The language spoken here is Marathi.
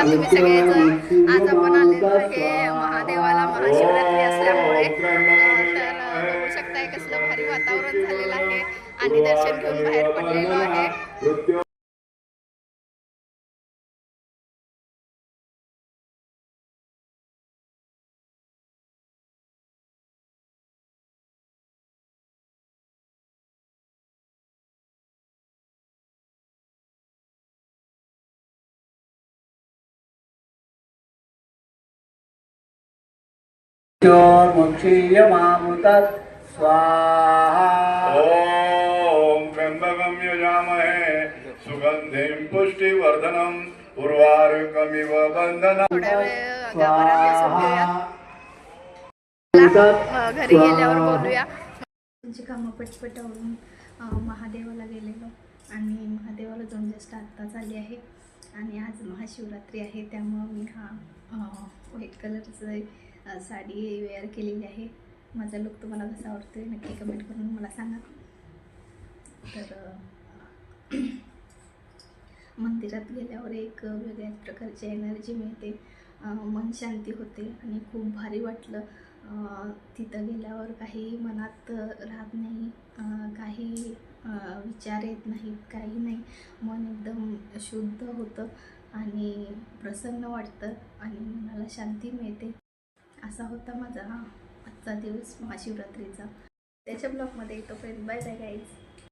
नमस्कार तुम्ही सगळेजण. आज आपण आलेलो आहे महादेवाला, महाशिवरात्री असल्यामुळे तर बघू शकताय कसलं भारी वातावरण झालेलं आहे आणि दर्शन घेऊन बाहेर पडलेलो आहे. मोक्षीयमामृतत् स्वाहा। ओम त्र्यंबकं यजामहे सुगंधिं पुष्टिवर्धनम् उर्वारुकमिव बन्धनम्। थोड्या वेळ गाभाऱ्यात बसून घेऊया, घरी गेल्यावर बोलूया. त्यांची कामं पटपटावरून महादेवाला गेलेलो आणि महादेवाला जाऊन जस्ट आत्ताच आली आहे. आणि आज महाशिवरात्री आहे त्यामुळं मी हा व्हाईट कलरचं साडी वेअर केलेली आहे. माझा लुक तुम्हाला कसा आवडतो आहे नक्की कमेंट करून मला सांगा. तर मंदिरात गेल्यावर एक वेगळ्याच प्रकारची एनर्जी मिळते, मन शांती होते आणि खूप भारी वाटलं. तिथं गेल्यावर काही मनात राहत नाही, काही विचार येत नाहीत, काही नाही. मन एकदम शुद्ध होतं आणि प्रसन्न वाटतं आणि मनाला शांती मिळते. असा होता माझा आजचा दिवस महाशिवरात्रीचा. त्याच्या ब्लॉगमध्ये तोपर्यंत बाय बाय गाईज.